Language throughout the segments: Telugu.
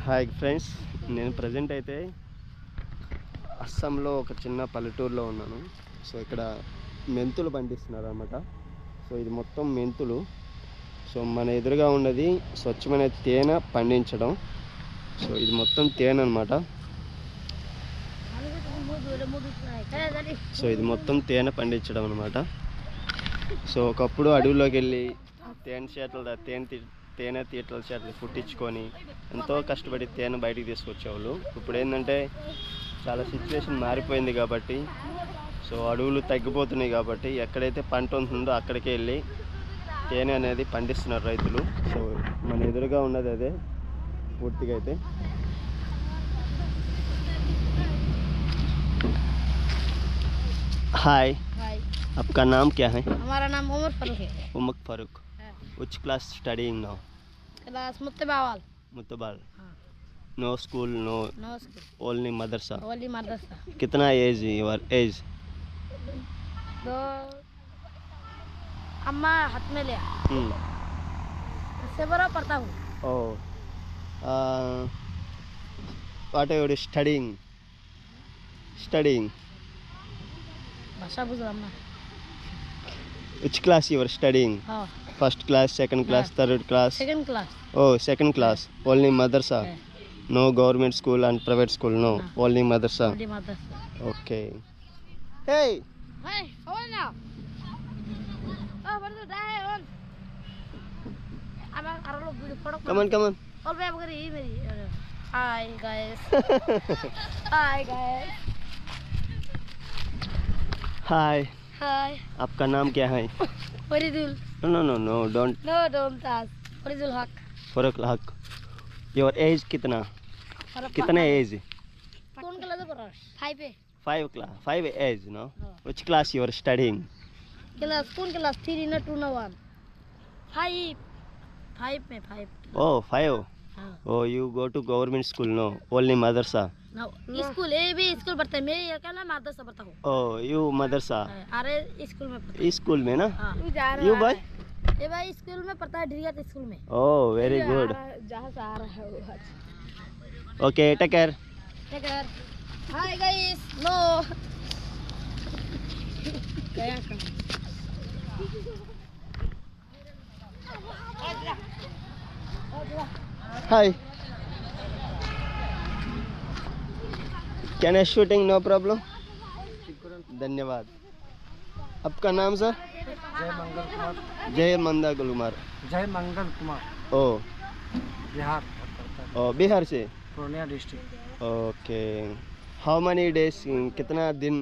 హాయ్ ఫ్రెండ్స్, నేను ప్రజెంట్ అయితే అస్సాంలో ఒక చిన్న పల్లెటూరులో ఉన్నాను. సో ఇక్కడ మెంతులు పండిస్తున్నారు అన్నమాట. సో ఇది మొత్తం మెంతులు. సో మన ఎదురుగా ఉన్నది స్వచ్ఛమైన తేనె పండించడం. సో ఇది మొత్తం తేనె అనమాట. సో ఇది మొత్తం తేనె పండించడం అనమాట. సో ఒకప్పుడు అడవిలోకి వెళ్ళి తేనె తీటల చేతలు పుట్టించుకొని ఎంతో కష్టపడి తేనె బయటికి తీసుకొచ్చేవాళ్ళు. ఇప్పుడు ఏంటంటే చాలా సిచ్యువేషన్ మారిపోయింది కాబట్టి, సో అడవులు తగ్గిపోతున్నాయి కాబట్టి ఎక్కడైతే పంట ఉంటుందో అక్కడికి వెళ్ళి తేనె అనేది పండిస్తున్నారు రైతులు. సో మన ఎదురుగా ఉన్నది అదే పూర్తిగా అయితే. हाय, आपका नाम क्या है? हमारा नाम उमर फारूक है। Umar Farooq. Which class studying now? Class मुत्तबावाल। मुतबाल। No school, no school, only madrasa. Only madrasa. कितना एज your age? तो अम्मा हाथ में लिया इससे बड़ा पढ़ता हूँ। Oh, what are you studying? भाषा बुझ अम्मा। Which class you are studying? हाँ, First class, second class, third class? Second class. Oh, second class. Only madrasa. No government school and private school. No, only madrasa. Only madrasa. Okay. Hey. Hi, और ना बंदो दाए ऑन अब आरो video photo Come on, come on. और मैं करी मेरी। Hi guys. Hi guys. Hi. Hi. आपका नाम क्या है? Faridul. No, don't. No don't टाच। फरीदुल हक। फरुख हक. Your age कितना? कितना एज? कौन क्लास में पढ़ रहा है? 5 पे। 5 class. 5 age, no? हाँ। Which class you are studying? Class कौन क्लास 3 ना 2 ना 1? 5 में 5। Oh, 5. हाँ। Oh, you go to government school, no? Only madrasa. ना स्कूल ए भी स्कूल पढ़ते हैं। मैं ये क्या ना मदरसा पढ़ता हूँ। Oh, you madrasa. अरे स्कूल में पढ़ता इस स्कूल में ना? हाँ। You boy? ये भाई स्कूल में पढ़ता है ढिरिया स्कूल में। Oh, very good. जहाँ से आ रहा है वो। Okay, take care. Take care. Hi guys. No. क्या कर? Hi. Can I shooting? No problem. धन्यवाद. आपका नाम सर? जय मंगल कुमार। जय मंगल कुमार. ओ बिहार। बिहार से? Purnia district. Okay. How many days? कितना दिन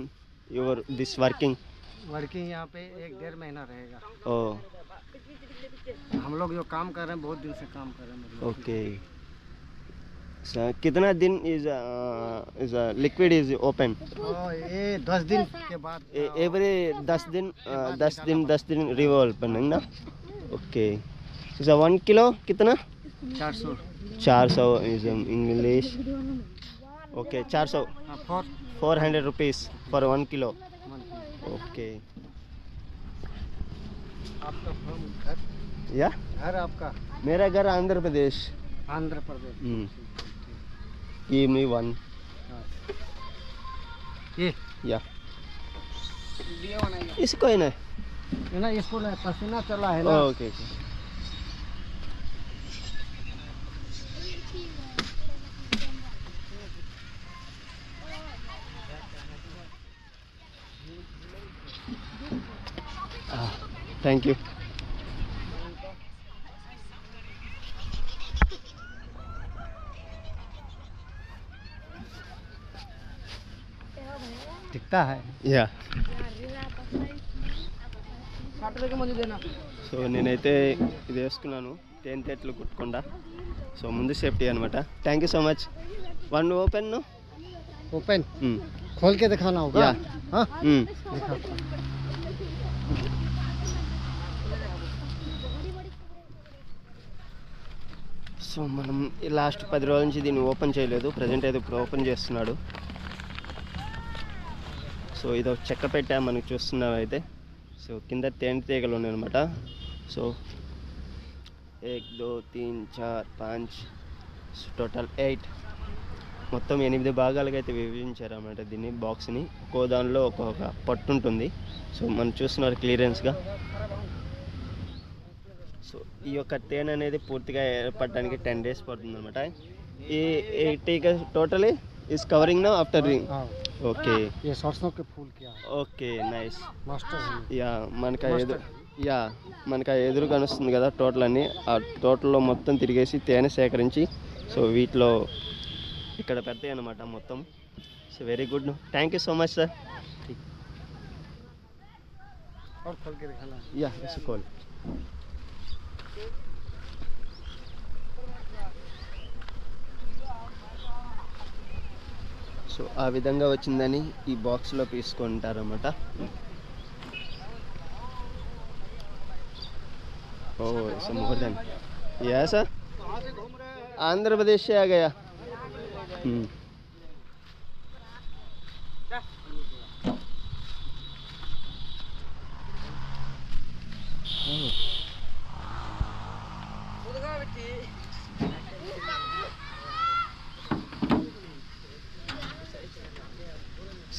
योर दिस वर्किंग? यहाँ पे 1-1.5 महीना रहेगा। ओ हम लोग जो काम कर रहे हैं बहुत दिन से काम कर रहे हैं। ओके. कितना दिन इज लिक्विड इज ओपन? ये 10 दिन के बाद। एवरी 10 दिन रिवॉल्व बनेंगे ना? ओके. 1 किलो कितना? 400 is English. Okay, 400. 400 rupees for 1 kilo. Okay. आपका घर? या घर आपका? मेरा घर Andhra Pradesh. Give me one. ये या इसको ही ना? ये ना इसको पसीना चला है ना। ओके. Thank you. दिखता है యా. मुझे देना। సో నేనైతే ఇది వేసుకున్నాను తేనెతేటలు కుట్టకుండా. సో ముందు సేఫ్టీ అనమాట. Thank you so much. 1 open. Open खोल के दिखाना होगा। या. हाँ दिखा. సో మనం లాస్ట్ 10 రోజుల నుంచి దీన్ని ఓపెన్ చేయలేదు. ప్రజెంట్ అయితే ఇప్పుడు ఓపెన్ చేస్తున్నాడు. సో ఇదో చెక్క పెట్టా మనకు చూస్తున్నాం అయితే. సో కింద తేనెటీగలు ఉన్నాయన్నమాట. సో 1 2 3 4 5 టోటల్ 8 మొత్తం 8 భాగాలుగా అయితే విభజించారు అన్నమాట దీన్ని బాక్స్ని. ఒక్కో దానిలో ఒక్కొక్క పట్టు ఉంటుంది. సో మనం చూస్తున్నారు క్లియరెన్స్గా. సో ఈ యొక్క తేనె అనేది పూర్తిగా ఏర్పడడానికి 10 days పడుతుంది అనమాట. ఈ టీకా totally is covering now after ring. Okay ये सरसों के फूल क्या है ఓకే నైస్. मास्टर है యా మనకు ఎదురు కనిస్తుంది కదా టోటల్ అన్నీ. ఆ టోటల్లో మొత్తం తిరిగేసి తేనె సేకరించి సో వీటిలో ఇక్కడ పెడతాయి అన్నమాట మొత్తం. So very good, thank you so much sir. और खोल के दिखाना యా కోల్. సో ఆ విధంగా వచ్చిందని ఈ బాక్స్లో తీసుకుంటారన్నమాట. Oh it's more than ya sir. Andhra Pradesh से आ गया.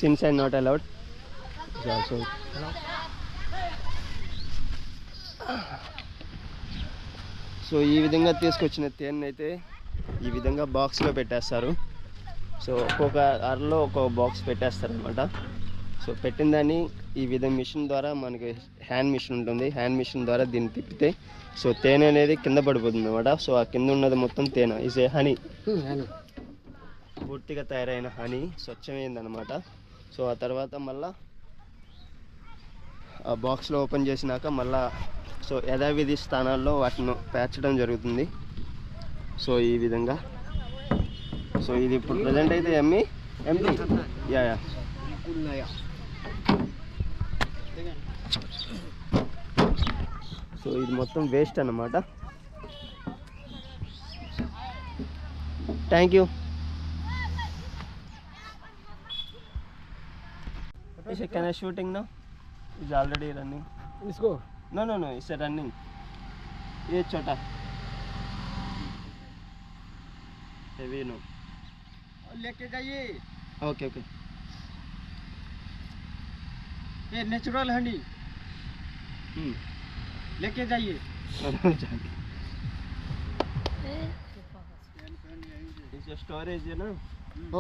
Since I'm not allowed, it's also. సో ఈ విధంగా తీసుకొచ్చిన తేనె అయితే ఈ విధంగా బాక్స్లో పెట్టేస్తారు. సో ఒక్కొక్క అరలో ఒక్కొక్క బాక్స్ పెట్టేస్తారు అనమాట. సో పెట్టిన దాన్ని ఈ విధంగా మిషన్ ద్వారా మనకి హ్యాండ్ మిషన్ ఉంటుంది. హ్యాండ్ మిషన్ ద్వారా దీన్ని తిప్పితే సో తేనె అనేది కింద పడిపోతుంది అనమాట. సో ఆ కింద ఉన్నది మొత్తం తేనె ఇస్ ఏ హనీ. పూర్తిగా తయారైన హనీ స్వచ్ఛమైందనమాట. సో ఆ తర్వాత మళ్ళా ఆ బాక్స్లో ఓపెన్ చేసినాక మళ్ళా సో యథావిధి స్థానాల్లో వాటిని పేర్చడం జరుగుతుంది. సో ఈ విధంగా. సో ఇది ఇప్పుడు ప్రజెంట్ అయితే ఎంటీ యా. సో ఇది మొత్తం వేస్ట్ అన్నమాట. Thank you. Can I shooting now? It's already running. इसको No, it's running. ये छोटा heavy no. लेके जाइए Okay. ये नेचुरल हनी लेके जाइए. It's a storage है ना.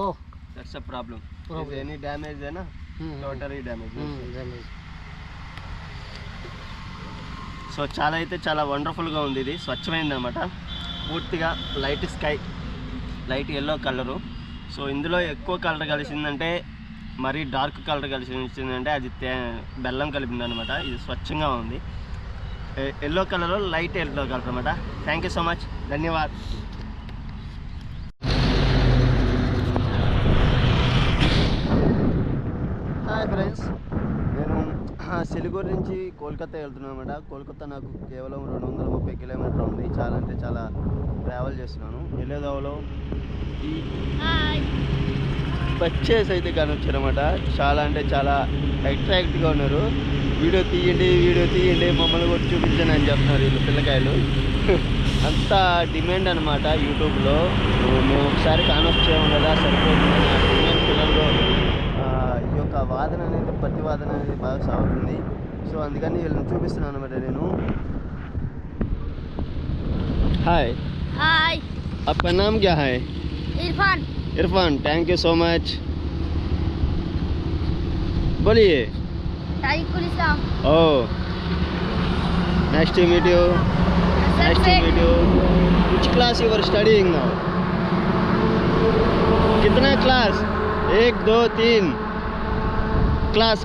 ओह That's a problem. If any damage है ना totally damage. సో చాలా అయితే చాలా వండర్ఫుల్గా ఉంది. ఇది స్వచ్ఛమైంది అనమాట. పూర్తిగా light sky, light yellow colour. So ఇందులో ఎక్కువ కలర్ కలిసిందంటే మరీ డార్క్ కలర్ కలిసిందంటే అది బెల్లం కలిపింది అనమాట. ఇది స్వచ్ఛంగా ఉంది. Yellow colour, light yellow colour అనమాట. థ్యాంక్ యూ సో మచ్, ధన్యవాద్. హాయ్ ఫ్రెండ్స్, నేను సిలిగురి నుంచి కోల్కతా వెళ్తున్నాను అనమాట. కోల్కతా నాకు కేవలం 230 కిలోమీటర్లు ఉంది. చాలా అంటే చాలా ట్రావెల్ చేస్తున్నాను. వెళ్ళేదావలో ఈ బచ్చేస్ అయితే కనొచ్చారన్నమాట. చాలా అంటే చాలా అట్రాక్ట్గా ఉన్నారు. వీడియో తీయండి మమ్మల్ని కూడా చూపించండి అని చెప్తున్నారు వీళ్ళు పిల్లకాయలు. అంత డిమాండ్ అనమాట యూట్యూబ్లో. మేము ఒకసారి కానొచ్చాము కదా సరిపోతుంది. డిమాండ్ పిల్లల్లో ఈ యొక్క వాదన అనేది ప్రతివాదన అనేది బాగా సాగుతుంది. సో అందుకని వీళ్ళని చూపిస్తున్నాను అనమాట నేను. హాయ్ आपका नाम क्या है? Irfan. Thank you so much. बोलिए. ओह nice to meet you. Which class you are studying now? कितना class? 1 2 3 class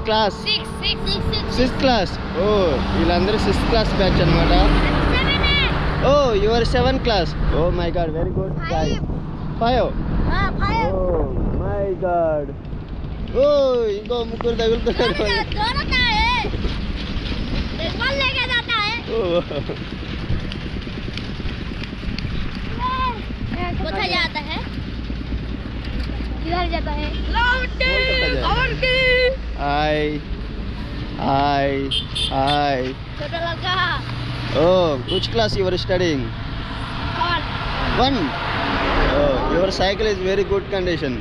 6th class. Oh వీళ్ళందరూ 6th class బ్యాచ్ అన్నమాట. Oh you are 7th class. Oh my god, very good guys. 5. Oh my god. Oh ఇంకో ముగ్గురు తగులుతున్నారు. किधर जाता है? Hi. छोटा लड़का. Oh, which class you were studying? 1. Your cycle is very good condition.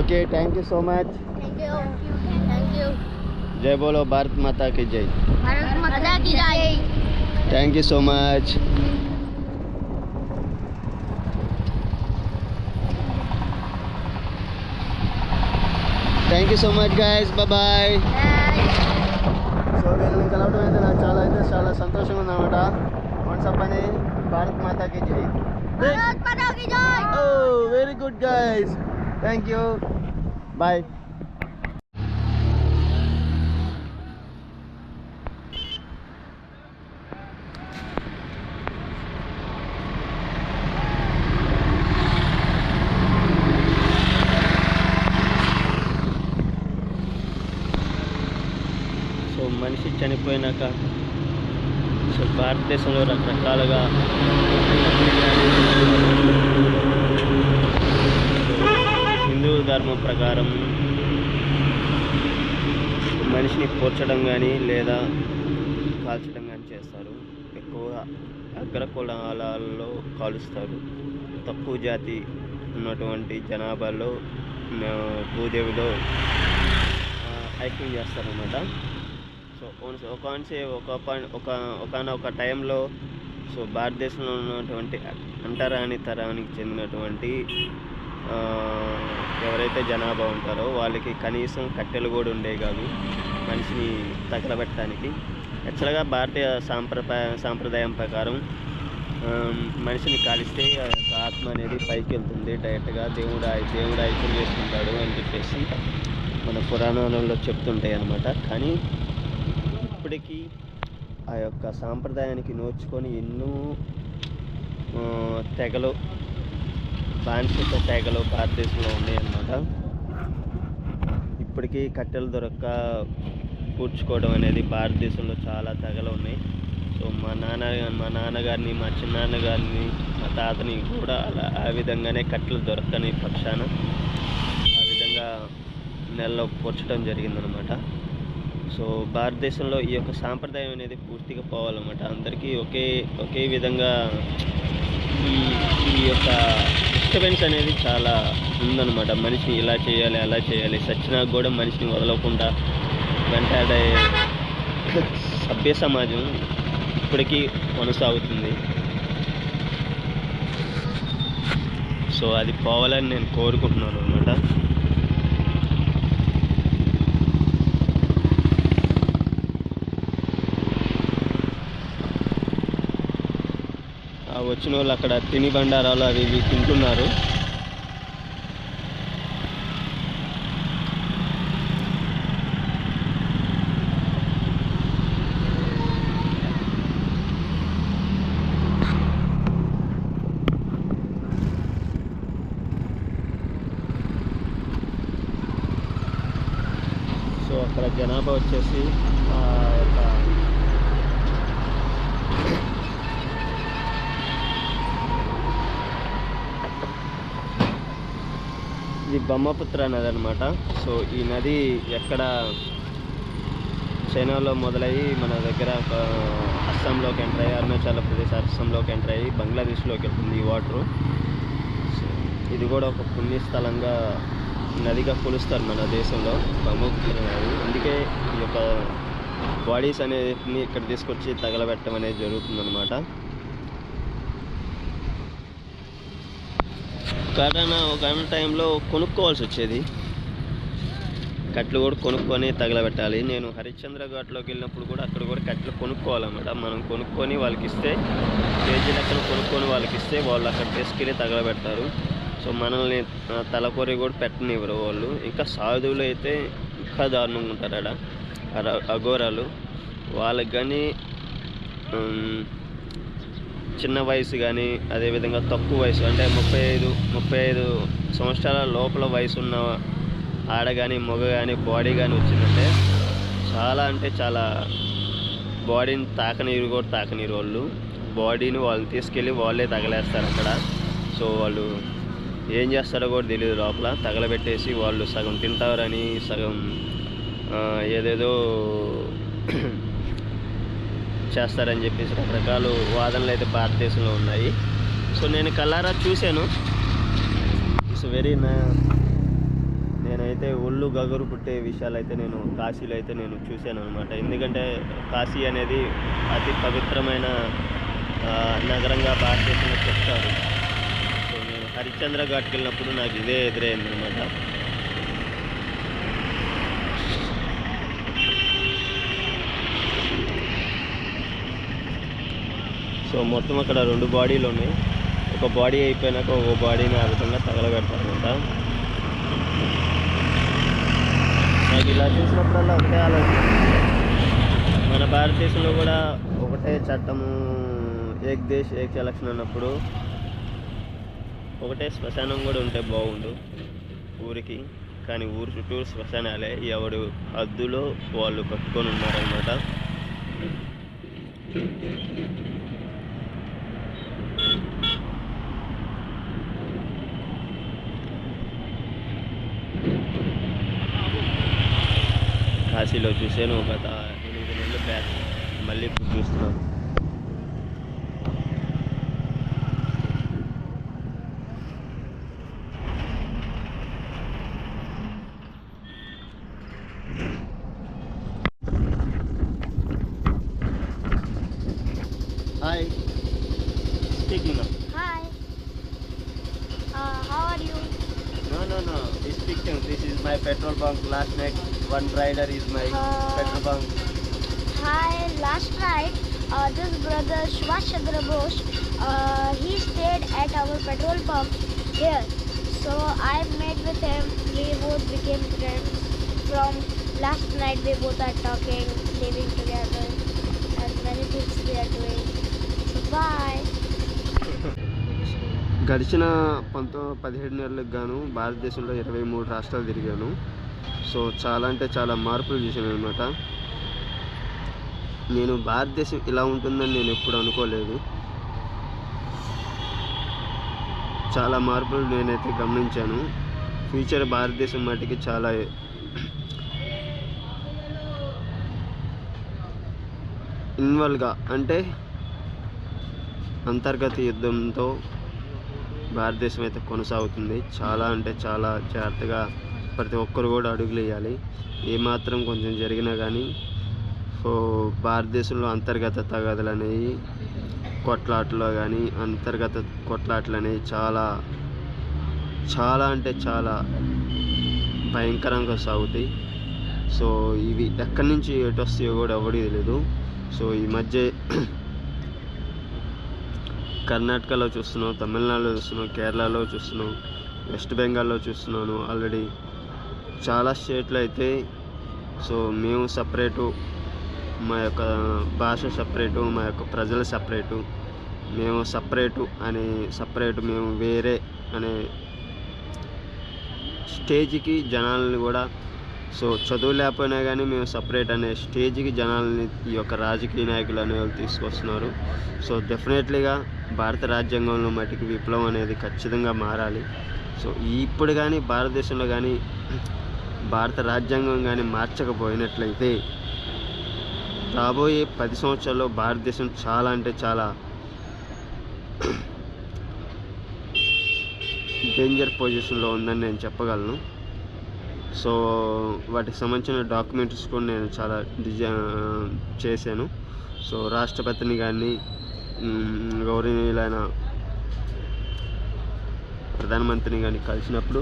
Okay, thank you so much. Thank you. Thank you. జై బోలో భారత్ మాతా కి జై. भारत माता की जय. Thank you so much. Thank you so much guys, bye. So వీళ్ళని కలవడం అయితే నాకు చాలా సంతోషంగా ఉందన్నమాట. వన్స్ అప్ అని భారత్ మాతాకి జై. भारत माता की जय. Oh very good guys, thank you, bye. So మనిషి చనిపోయినాక సో భారతదేశంలో రకరకాలుగా హిందూ ధర్మం ప్రకారం మనిషిని పోర్చడం కానీ లేదా కాల్చడం కానీ చేస్తారు. ఎక్కువగా అగ్రకులాలలో కాలుస్తారు. తక్కువ జాతి ఉన్నటువంటి జనాభాలో భూదేవిలో హైకింగ్ చేస్తారన్నమాట. సో ఒకనొక టైంలో సో భారతదేశంలో ఉన్నటువంటి అంటరాని తరానికి చెందినటువంటి ఎవరైతే జనాభా ఉంటారో వాళ్ళకి కనీసం కట్టెలు కూడా ఉండేవి కాదు మనిషిని తగలబెట్టడానికి. యాక్చువల్గా భారతీయ సాంప్రదాయం ప్రకారం మనిషిని కాలిస్తే ఆత్మ అనేది పైకి వెళ్తుంది డైరెక్ట్గా, దేవుడు ఐక్యం చేసుకుంటాడు అని చెప్పేసి మన పురాణాలలో చెప్తుంటాయి అన్నమాట. కానీ ఇప్పటికీ ఆ యొక్క సాంప్రదాయానికి నోచుకొని ఎన్నో తెగలు, బానిసత తెగలు భారతదేశంలో ఉన్నాయన్నమాట. ఇప్పటికీ కట్టెలు దొరక్క పూడ్చుకోవడం అనేది భారతదేశంలో చాలా తెగలు ఉన్నాయి. సో మా నాన్నగారిని, మా చిన్నాన్నగారిని, మా తాతని కూడా ఆ విధంగానే కట్టెలు దొరకని పక్షాన ఆ విధంగా నెలలో పూడ్చడం జరిగిందనమాట. సో భారతదేశంలో ఈ యొక్క సాంప్రదాయం అనేది పూర్తిగా పోవాలన్నమాట. అందరికీ ఒకే విధంగా ఈ యొక్క డిస్టర్బెన్స్ అనేది చాలా ఉందన్నమాట. మనిషిని ఇలా చేయాలి, అలా చేయాలి, సచ్చినా కూడా మనిషిని వదలకుండా వెంటాడే సభ్య సమాజం ఇప్పటికీ కొనసాగుతుంది. సో అది పోవాలని నేను కోరుకుంటున్నాను అన్నమాట. వచ్చిన వాళ్ళు అక్కడ తిని బండారాలు అవి ఇవి తింటున్నారు. సో అక్కడ జనాభా వచ్చేసి ఇది బ్రహ్మపుత్ర నది అనమాట. సో ఈ నది ఎక్కడ చైనాలో మొదలయ్యి మన దగ్గర అస్సాంలోకి ఎంటర్ అయ్యి, అరుణాచల్ ప్రదేశ్ అస్సాంలోకి ఎంటర్ అయ్యి బంగ్లాదేశ్లోకి వెళ్తుంది ఈ వాటరు. సో ఇది కూడా ఒక పుణ్యస్థలంగా నదిగా కొలుస్తారు మన దేశంలో బ్రహ్మపుత్ర నది. అందుకే ఈ యొక్క బాడీస్ అనేది ఇక్కడ తీసుకొచ్చి తగలబెట్టడం అనేది జరుగుతుందన్నమాట. ఒక టైంలో కొనుక్కోవాల్సి వచ్చేది, కట్లు కూడా కొనుక్కొని తగలబెట్టాలి. నేను హరిశ్చంద్ర ఘాట్లోకి వెళ్ళినప్పుడు కూడా అక్కడ కూడా కట్లు కొనుక్కోవాలన్నమాట. మనం కొనుక్కొని వాళ్ళకి ఇస్తే, కేజీ లెక్కన కొనుక్కొని వాళ్ళకి ఇస్తే వాళ్ళు అక్కడ తీసుకెళ్ళి తగలబెడతారు. సో మనల్ని తలకొరి కూడా పెట్టనివ్వరు వాళ్ళు. ఇంకా సాధువులు అయితే ఇంకా దారుణంగా ఉంటారు ఆడ అఘోరాలు. వాళ్ళకి కానీ చిన్న వయసు కానీ, అదేవిధంగా తక్కువ వయసు అంటే 35 సంవత్సరాల లోపల వయసు ఉన్న ఆడ కానీ మగ కానీ బాడీ కానీ వచ్చిందంటే చాలా అంటే చాలా బాడీని తాకనీరు వాళ్ళు. బాడీని వాళ్ళు తీసుకెళ్ళి వాళ్ళే తగలేస్తారు అక్కడ. సో వాళ్ళు ఏం చేస్తారో కూడా తెలియదు. లోపల తగలబెట్టేసి వాళ్ళు సగం తింటారని, సగం ఏదేదో చేస్తారని చెప్పేసి రకరకాల వాదనలు అయితే భారతదేశంలో ఉన్నాయి. సో నేను కల్లారా చూశాను. ఇట్స్ వెరీ నేనైతే ఒళ్ళు గగురు పుట్టే విషయాలు అయితే నేను కాశీలో అయితే నేను చూశాను అనమాట. ఎందుకంటే కాశీ అనేది అతి పవిత్రమైన నగరంగా భారతదేశంలో చెప్తారు. సో నేను హరిశ్చంద్ర ఘాట్కి వెళ్ళినప్పుడు నాకు ఇదే ఎదురైంది అనమాట. సో మొత్తం అక్కడ 2 బాడీలు ఉన్నాయి. ఒక బాడీ అయిపోయినాక ఒక బాడీని ఆ విధంగా తగలబెడతారనమాట. నాకు ఇలా చూసినప్పుడల్లా ఒకటే ఆలోచన, మన భారతదేశంలో కూడా ఒకటే చట్టము, ఏక్ దేశ్ ఏక్ ఎలక్షన్ అన్నప్పుడు ఒకటే శ్మశానం కూడా ఉంటే బాగుండు ఊరికి. కానీ ఊరు చుట్టూ శ్మశానాలే, ఎవడు హద్దులో వాళ్ళు కట్టుకొని ఉన్నారనమాట. కాశీలో చూసాను గత 8 నెలల బ్యాక్, మళ్ళీ ఇప్పుడు చూస్తున్నాను. Hi, speaking. Hi. How are you? No. Speaking. This is my petrol bunk. Last night, one rider is my petrol bunk. Hi. Last night, this brother Subhash Chandra Bose, he stayed at our petrol pump here. So I met with him. We both became friends. From last night, we both are talking, living together, and many things we are doing. So bye. గడిచిన 17 నెలలకు గాను భారతదేశంలో 23 రాష్ట్రాలు తిరిగాను. సో చాలా అంటే చాలా మార్పులు చూశాను అనమాట. నేను భారతదేశం ఇలా ఉంటుందని నేను ఎప్పుడు అనుకోలేదు. చాలా మార్పులు నేనైతే గమనించాను. ఫ్యూచర్ భారతదేశం మటుకి చాలా ఇన్వాల్వ్గా, అంటే అంతర్గత యుద్ధంతో భారతదేశం అయితే కొనసాగుతుంది. చాలా అంటే చాలా జాగ్రత్తగా ప్రతి ఒక్కరు కూడా అడుగులు వేయాలి. ఏమాత్రం కొంచెం జరిగినా కానీ సో భారతదేశంలో అంతర్గత తగాదలు అనేవి, కొట్లాటలు కానీ అంతర్గత కొట్లాటలు అనేవి చాలా అంటే చాలా భయంకరంగా సాగుతాయి. సో ఇవి ఎక్కడి నుంచి ఎటు వస్తాయో కూడా ఎవరికి తెలియదు. సో ఈ మధ్య కర్ణాటకలో చూస్తున్నాం, తమిళనాడులో చూస్తున్నాం, కేరళలో చూస్తున్నాం, వెస్ట్ బెంగాల్లో చూస్తున్నాను. ఆల్రెడీ చాలా స్టేట్లు అయితే సో మేము సపరేటు, మా యొక్క భాష సపరేటు, మా యొక్క ప్రజలు సపరేటు, మేము సపరేటు మేము వేరే అనే స్టేజ్కి జనాలని కూడా, సో చదువు లేకపోయినా కానీ మేము సపరేట్ అనే స్టేజ్కి జనాలని ఈ యొక్క రాజకీయ నాయకులు అనేవాళ్ళు తీసుకొస్తున్నారు. సో డెఫినెట్లీగా భారత రాజ్యాంగంలో మటుకు విప్లవం అనేది ఖచ్చితంగా మారాలి. సో ఇప్పుడు కానీ భారతదేశంలో కానీ భారత రాజ్యాంగం కానీ మార్చకపోయినట్లయితే రాబోయే 10 సంవత్సరాల్లో భారతదేశం చాలా అంటే చాలా డేంజర్ పొజిషన్లో ఉందని నేను చెప్పగలను. సో వాటికి సంబంధించిన డాక్యుమెంట్స్ కూడా నేను చాలా చేశాను. సో రాష్ట్రపతిని కానీ గౌరవనీయులైన ప్రధానమంత్రిని కానీ కలిసినప్పుడు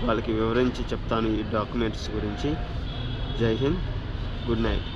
వాళ్ళకి వివరించి చెప్తాను ఈ డాక్యుమెంట్స్ గురించి. జై హింద్, గుడ్ నైట్.